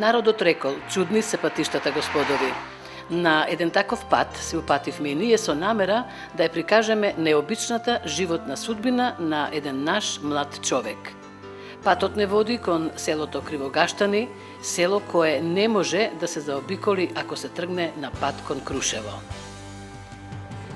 Народот рекол, чудни се патиштата Господови. На еден таков пат се упативме и ние со намера да ја прикажеме необичната животна судбина на еден наш млад човек. Патот не води кон селото Кривогаштани, село кое не може да се заобиколи ако се тргне на пат кон Крушево.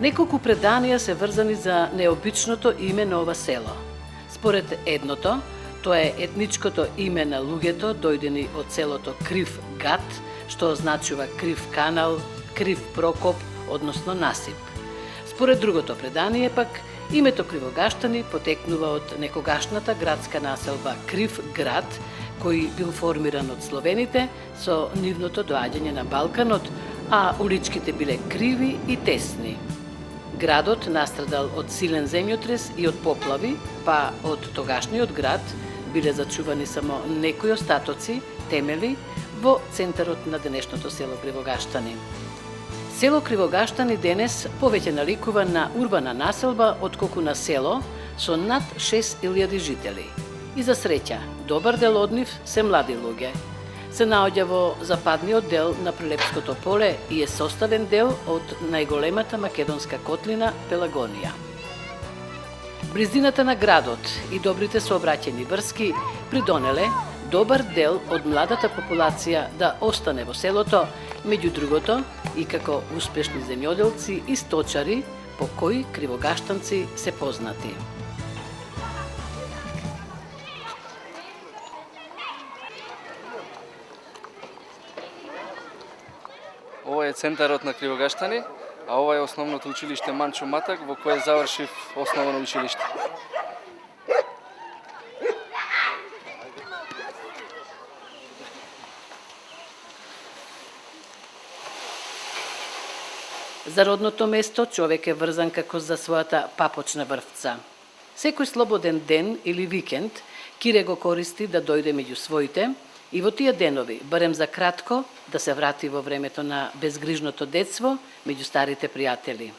Неколку преданија се врзани за необичното име на ова село. Според едното, тоа е етничкото име на луѓето дојдени од селото Крив Гат, што означува крив канал, крив прокоп, односно насип. Според другото предание пак, името Кривогаштани потекнува од некогашната градска населба Крив град, кој бил формиран од словените со нивното доаѓање на Балканот, а уличките биле криви и тесни. Градот настрадал од силен земјотрес и од поплави, па од тогашниот град биле зачувани само некои остатоци, темели, во центарот на денешното село Кривогаштани. Село Кривогаштани денес повеќе наликува на урбана населба отколку на село со над 6000 жители. И за среќа, добар дел од нив се млади луѓе. Се наоѓа во западниот дел на Прилепското поле и е составен дел од најголемата македонска котлина Пелагонија. Близината на градот и добрите сообраќајни врски придонеле добар дел од младата популација да остане во селото, меѓу другото и како успешни земјоделци и сточари, по кои кривогаштанци се познати. Ова е центарот на Кривогаштани, а ова е основното училиште Манчо Матак, во кое завршив основно училиште. За родното место човек е врзан како за својата папочна врвца. Секој слободен ден или викенд Кире го користи да дојде меѓу своите и во тие денови, барем за кратко, да се врати во времето на безгрижното детство меѓу старите пријатели.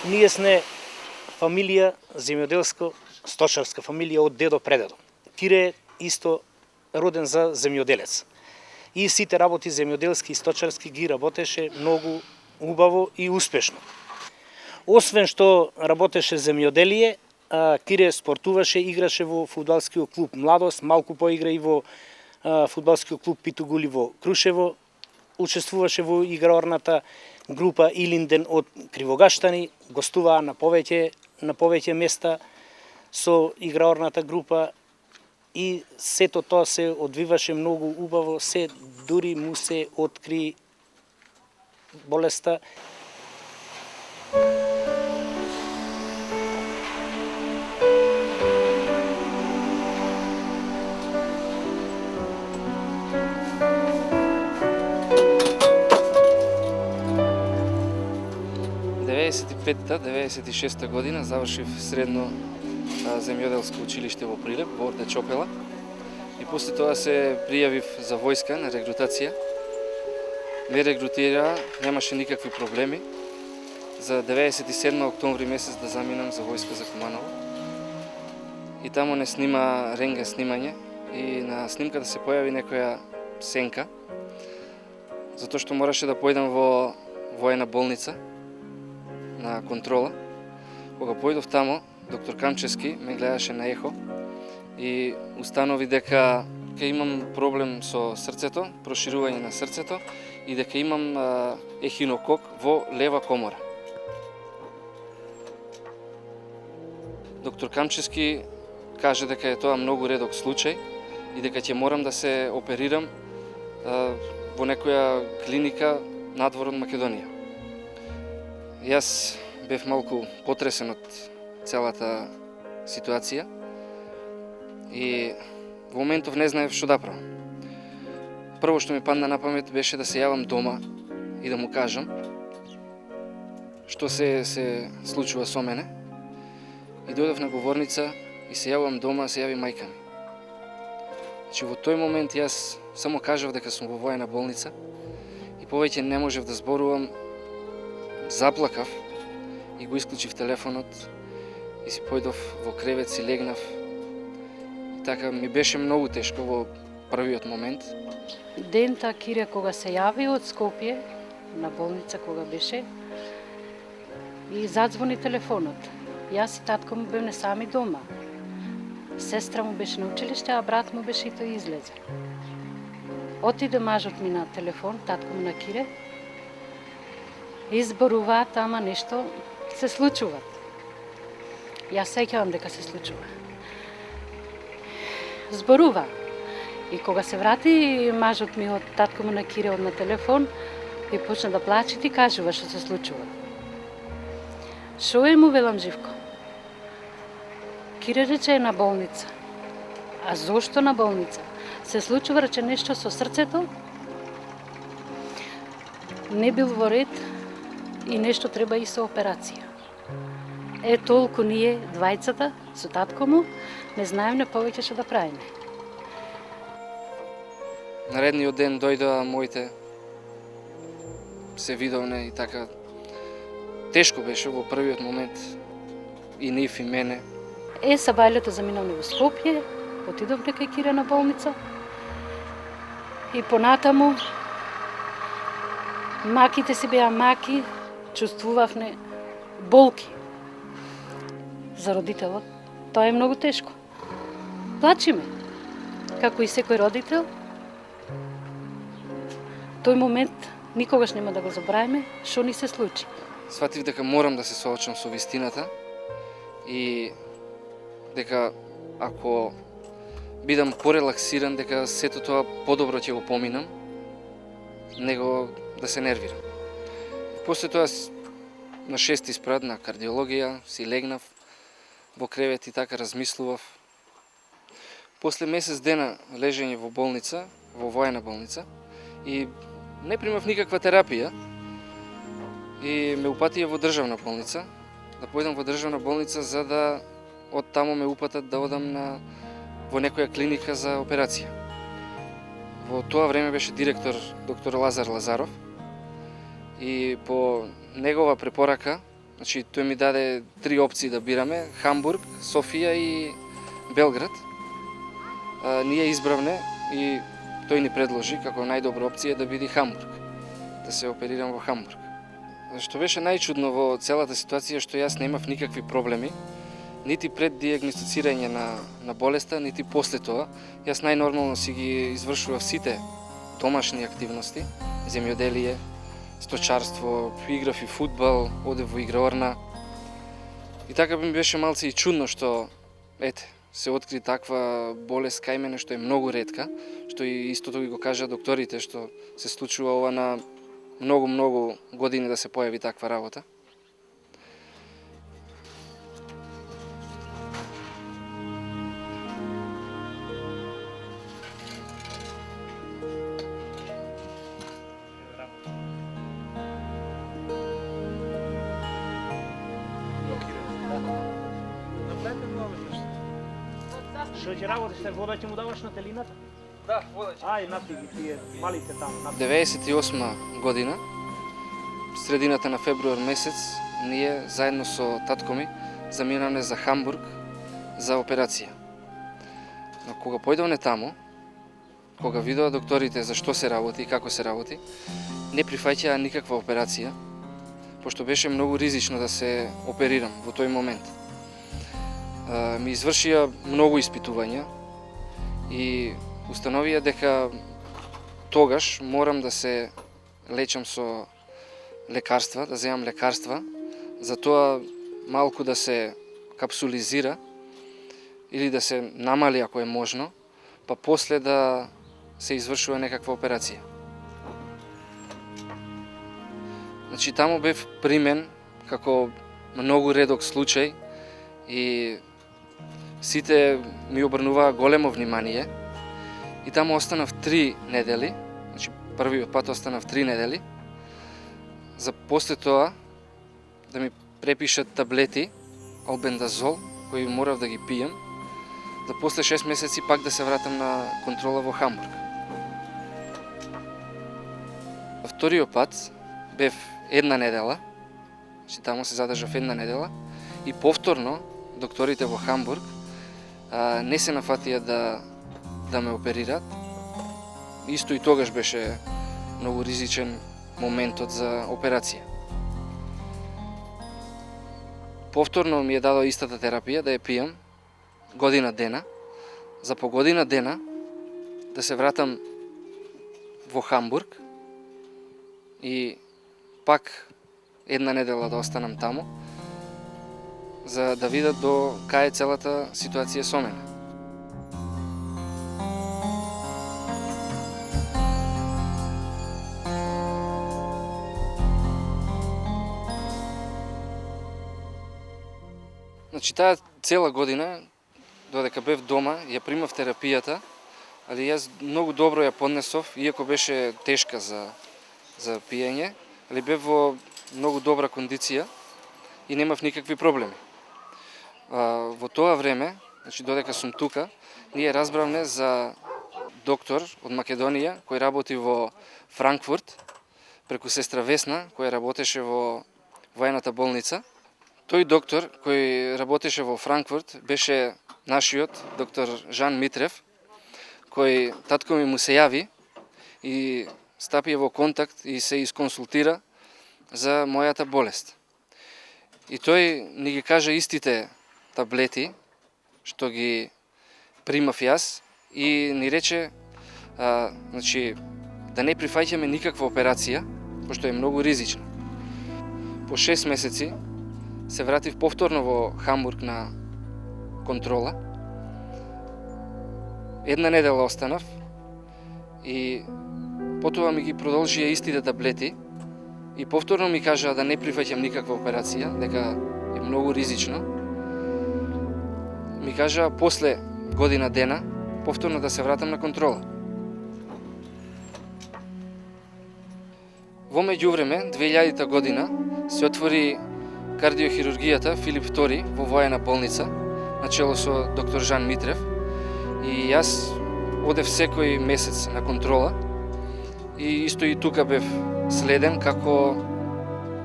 Ние сме фамилија земјоделско-сточарска фамилија од дедо предедо. Кире исто роден за земјоделец. И сите работи земјоделски и сточарски ги работеше многу убаво и успешно. Освен што работеше земјоделие, Кире спортуваше, играше во фудбалскиот клуб Младост, малку поигра и во фудбалскиот клуб Питугули во Крушево, учествуваше во играорната група Илинден од Кривогаштани, гостуваа на повеќе места со играорната група и сето тоа се одвиваше многу убаво, се дури му се откри болеста. В 1996 година завршив средно земјоделско училиште во Прилеп, во Орде Чопела. И после тоа се пријавив за војска на регрутација. Ме регрутира, немаше никакви проблеми. За 97 октомври месец да заминам за војска за Куманово. И таму не снима рентген снимање и на снимката се појави некоја сенка, затоа што мораше да појдам во воена болница на контрола. Кога појдов тамо, доктор Камчески ме гледаше на ехо и установи дека имам проблем со срцето, проширување на срцето и дека имам ехинокок во лева комора. Доктор Камчески каже дека е тоа многу редок случај и дека ќе морам да се оперирам во некоја клиника надвор од Македонија. Јас бев малку потресен од целата ситуација и во моментов не знаев што да правам. Прво што ми падна на памет беше да се јавам дома и да му кажам што се случува со мене. И дојдов на говорница и се јавам дома, се јави мајка ми. Значи во тој момент јас само кажав дека сум во воена болница и повеќе не можев да зборувам, заплакав и го исклучив телефонот и си појдов во кревет, си легнав. И така ми беше многу тешко во првиот момент. Дента Кире кога се јави од Скопје на болница кога беше и задзвони телефонот. Јас и татко му бевме сами дома. Сестра му беше на училиште, а брат му беше и тој излезе. Отиде мажот ми на телефон, татко му на Кире. Изборуваат, ама нешто се случуваат. Јас сеќавам дека се случува. Зборува. И кога се врати мажот ми од татко му на Кире од на телефон и почна да плаче и кажува што се случува. Шо е му велам Живко? Кире рече е на болница. А зошто на болница? Се случува рече нешто со срцето? Не бил во ред и нешто треба и со операција. Е толку ние двајцата со татко му не знаеме повеќе што да правиме. Наредниот ден дојдоа моите, се видовме и така. Тешко беше во првиот момент и нив и мене. Сабајлето заминавме во Скопје, отидовме кај Кире на болница и понатаму маките си беа маки, чувствувавме болки. За родителот тоа е многу тешко. Плачиме, како и секој родител. Тој момент никогаш нема да го забравиме, што ни се случи. Сватив дека морам да се соочам со вистината и дека ако бидам порелаксиран, дека сето тоа подобро ќе го поминам, него да се нервирам. После тоа на 6 спрат на кардиологија си легнав во кревет и така размислував. После месец дена лежење во болница, во воена болница, и не примав никаква терапија, и ме упатија во државна болница, да појдам во државна болница за да од таму ме упатат да одам во некоја клиника за операција. Во тоа време беше директор доктор Лазар Лазаров и по негова препорака, значи тој ми даде 3 опции да бираме: Хамбург, Софија и Белград. Ние избравме и тој ни предложи како најдобра опција да биде Хамбург, да се оперирам во Хамбург. Што беше најчудно во целата ситуација што јас немав никакви проблеми, нити пред диагностицирање на болеста, нити после тоа. Јас најнормално си ги извршував сите домашни активности, земјоделие, сточарство, играв и фудбал, одев во играорна. И така ми беше малце и чудно што, се откри таква болест кај мене што е многу ретка, што и истото ги го кажа докторите, што се случува ова на многу години да се појави таква работа. Што ќе работиш, вода ќе му даваш на телината? Да, вода ќе. Ај, напи ги тие малите таму. 98 година, средината на февруар месец, ние заедно со татко ми заминавме за Хамбург за операција. Но кога појдовме таму, кога видоа докторите за што се работи и како се работи, не прифаќаа никаква операција, пошто беше многу ризично да се оперирам во тој момент. Ми извршија многу испитувања и установија дека тогаш морам да се лечам со лекарства, да земам лекарства, за тоа малку да се капсулизира или да се намали ако е можно, па после да се извршува некаква операција. Значи таму бев примен како многу редок случај и сите ми обрнуваа големо внимание и таму останав 3 недели, значи првиот пат останав 3 недели, за после тоа да ми препишат таблети албендазол кои морав да ги пием да после 6 месеци пак да се вратам на контрола во Хамбург. Вториот пат бев една недела, значи таму се задржав една недела, и повторно докторите во Хамбург не се нафатија да ме оперират. Исто и тогаш беше многу ризичен моментот за операција. Повторно ми е дадо истата терапија да ја пијам година дена, за по година дена да се вратам во Хамбург и пак една недела да останам таму, за да видат до кај е целата ситуација со мене. Значи, таа цела година, додека бев дома, ја примав терапијата, али јас многу добро ја поднесов, иако беше тешка за пиење, али бев во многу добра кондиција и немав никакви проблеми. Во тоа време, значи додека сум тука, ние разбравме за доктор од Македонија кој работи во Франкфурт, преку сестра Весна, која работеше во воената болница. Тој доктор кој работеше во Франкфурт беше нашиот доктор Жан Митрев, кој татко ми му се јави и стапија во контакт и се исконсултира за мојата болест. И тој ни ги кажа истите таблети што ги примав јас и ни рече значи, да не прифаќаме никаква операција, пошто е многу ризична. По 6 месеци се вратив повторно во Хамбург на контрола. Една недела останав и потоа ми ги продолжија истите таблети и повторно ми кажаа да не прифаќам никаква операција, дека е многу ризично. Ми кажаа после година дена повторно да се вратам на контрола. Во меѓувреме, 2000 година се отвори кардиохирургијата Филип II во воена болница, начело со доктор Жан Митрев, и јас одев секој месец на контрола и исто и тука бев следен како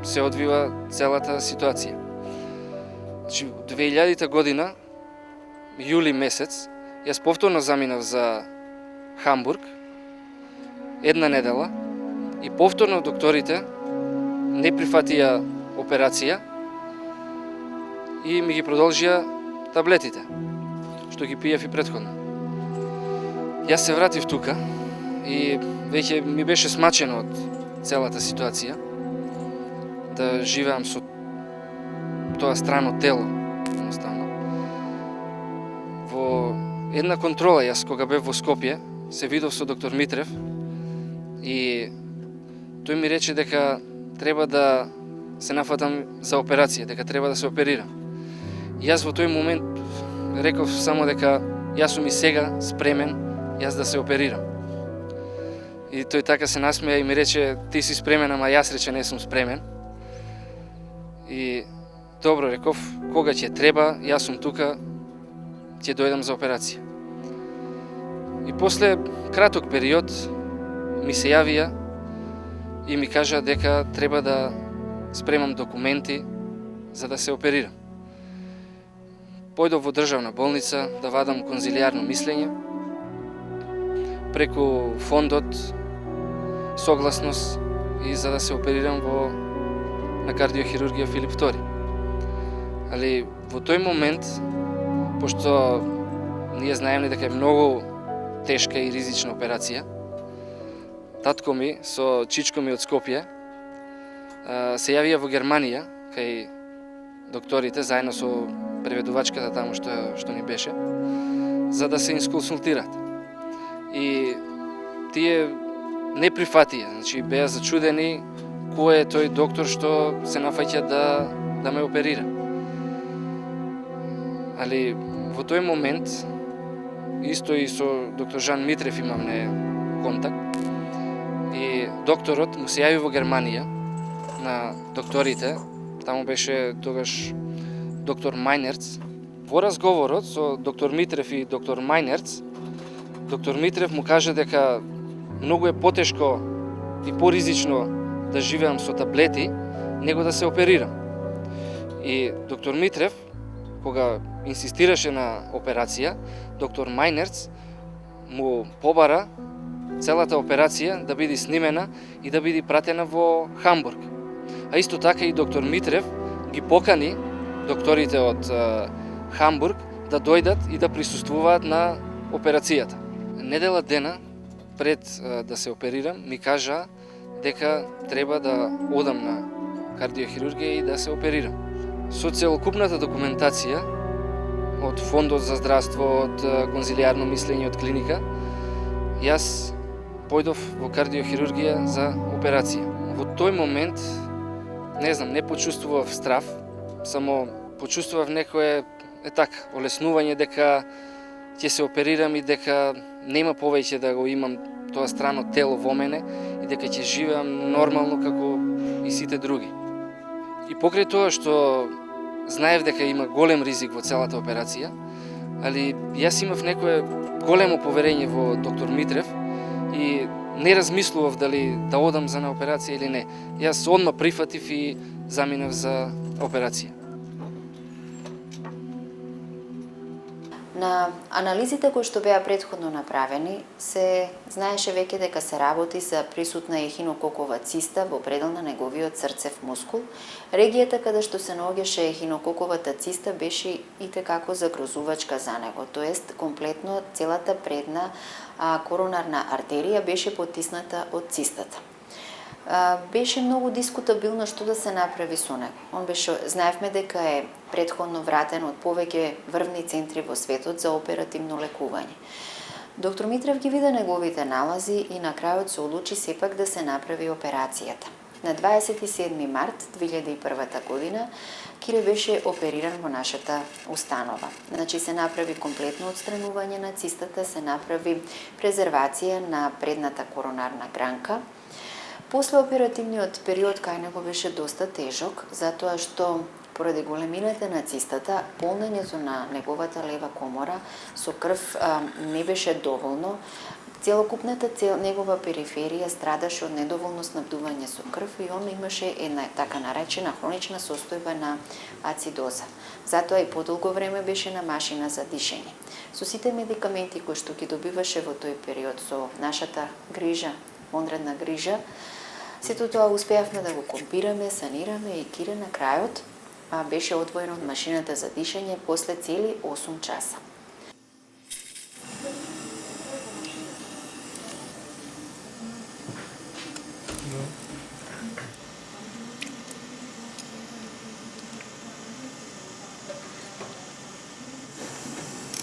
се одвива целата ситуација. Значи, 2000 година, јули месец, јас повторно заминав за Хамбург, една недела, и повторно докторите не прифатија операција и ми ги продолжија таблетите, што ги пијав и претходно. Јас се вратив тука и веќе ми беше смачено од целата ситуација, да живеам со тоа страно тело, едноставно. Во една контрола, јас кога бев во Скопје, се видов со доктор Митрев и тој ми рече дека треба да се нафатам за операција, дека треба да се оперирам. Јас во тој момент реков само дека јас сум и сега спремен јас да се оперирам. И тој така се насмеја и ми рече ти си спремен, ама јас рече не сум спремен. И добро реков, кога ќе треба, јас сум тука, ќе дојдам за операција. И после краток период ми се јавија и ми кажа дека треба да спремам документи за да се оперирам. Појдов во државна болница да вадам конзилијарно мислење, преку фондот согласност и за да се оперирам на кардиохирургија Филип II. Али во тој момент, пошто ние знаеме дека е многу тешка и ризична операција, татко ми со чичко ми од Скопје се јавија во Германија кај докторите заедно со преведувачката таму што ни беше, за да се инсконсултират. И тие не прифатија, значи беа зачудени кој е тој доктор што се нафаќа да ме оперира. Али во тој момент исто и со доктор Жан Митрев имавме контакт и докторот му се јави во Германија на докторите, таму беше тогаш доктор Майнерц Во разговорот со доктор Митрев и доктор Мајнерц, доктор Митрев му каже дека многу е потешко и поризично да живеам со таблети, него да се оперирам. И доктор Митрев, кога инсистираше на операција, доктор Мајнерц му побара целата операција да биде снимена и да биде пратена во Хамбург. А исто така и доктор Митрев ги покани докторите од Хамбург да дојдат и да присуствуваат на операцијата. Недела дена пред да се оперирам ми кажа дека треба да одам на кардиохирургија и да се оперирам. Со целокупната документација од Фондот за здравство, од конзилијарно мислење, од клиника, јас појдов во кардиохирургија за операција. Во тој момент, не почувствував страв, само почувствував некое олеснување дека ќе се оперирам и дека нема повеќе да го имам тоа страно тело во мене и дека ќе живеам нормално како и сите други. И покрај тоа што знаев дека има голем ризик во целата операција, али јас имав некое големо поверење во доктор Митрев и не размислував дали да одам за на операција или не. Јас одма прифатив и заминав за операција. На анализите кои што беа претходно направени, се знаеше веќе дека се работи за присутна ехинококова циста во предел на неговиот срцев мускул. Регијата каде што се наоѓаше ехинококовата циста беше итекако загрозувачка за него, тоест комплетно целата предна коронарна артерија беше потисната од цистата. Беше многу дискутабилно што да се направи со него. Знаевме дека е претходно вратен од повеќе врвни центри во светот за оперативно лекување. Доктор Митрев ги вида неговите налази и на крајот се одлучи сепак да се направи операцијата. На 27 март 2001 година Кире беше опериран во нашата установа. Значи се направи комплетно отстранување на цистата, се направи презервација на предната коронарна гранка. После оперативниот период кај него беше доста тежок, затоа што поради големината на цистата, полнењето на неговата лева комора со крв не беше доволно. Целокупната негова периферија страдаше од недоволно снабдување со крв и он имаше една така наречена хронична состојба на ацидоза. Затоа и подолго време беше на машина за дишење. Со сите медикаменти кои што ги добиваше во тој период со нашата грижа, онредна грижа, сето тоа успеавме да го компираме, санираме и Кире на крајот беше одвоен од машината за дишење после цели 8 часа.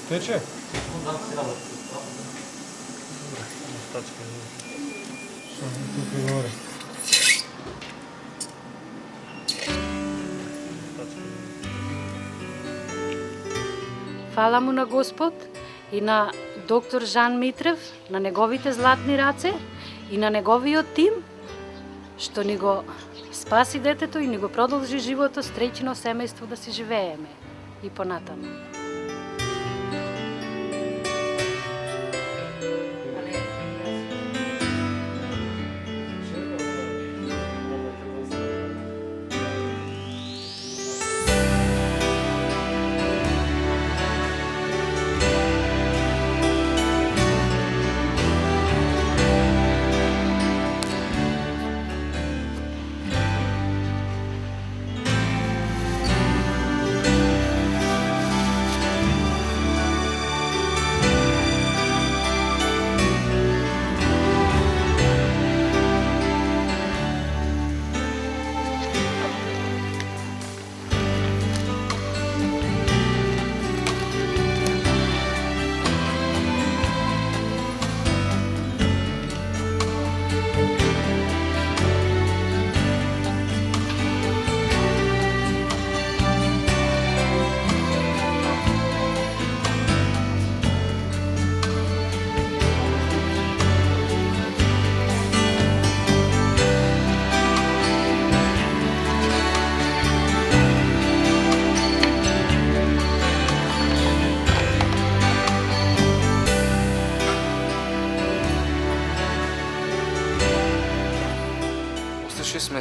Тече? Фала му на Господ и на доктор Жан Митрев, на неговите златни раце и на неговиот тим, што ни го спаси детето и ни го продолжи животот, среќно семејство да си живееме и понатаму.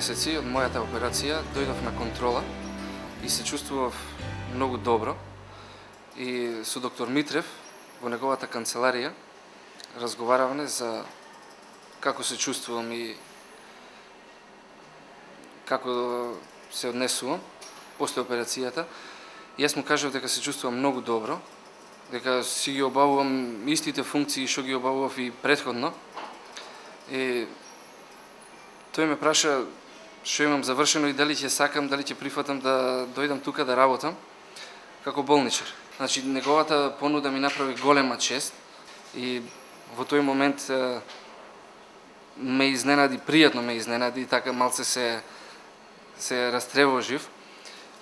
месеци од мојата операција дојдов на контрола и се чувствував многу добро. И со доктор Митрев во неговата канцеларија разговаравме за како се чувствувам и како се однесувам после операцијата. И јас му кажав дека се чувствувам многу добро, дека си ги обавувам истите функции што ги обавував и претходно. И тој ме праша што имам завршено и дали ќе сакам, дали ќе прифатам да дојдам тука да работам како болничар. Значи, неговата понуда ми направи голема чест и во тој момент ме изненади, пријатно ме изненади, така малце се растревожив,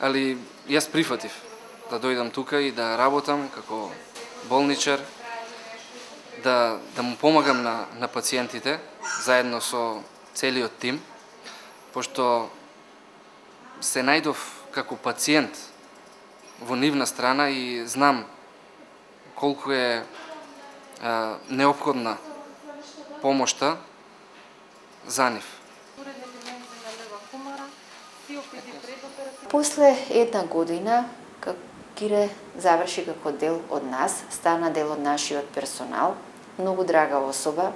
али јас прифатив да дојдам тука и да работам како болничар, да му помагам на пациентите, заедно со целиот тим, пошто се најдов како пациент во нивна страна и знам колку е неопходна помошта за нив. После една година, Кире заврши како дел од нас, стана дел од нашиот персонал, многу драга особа,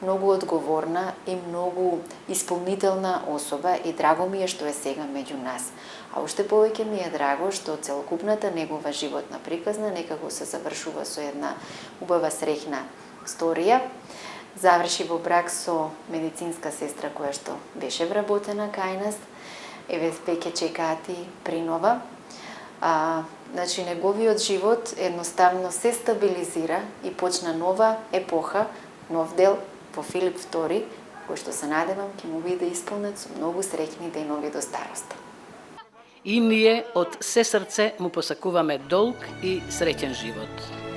многу одговорна и многу исполнителна особа и драго ми е што е сега меѓу нас. А уште повеќе ми е драго што целокупната негова животна приказна некако се завршува со една убава среќна сторија. Заврши во брак со медицинска сестра која што беше вработена кај нас. Еве веќе чекаат и принова. Значи, неговиот живот едноставно се стабилизира и почна нова епоха, нов дел во Филип II, кој што се надевам ќе му биде исполнет со многу среќни денови до староста. И ние од се срце му посакуваме долг и среќен живот.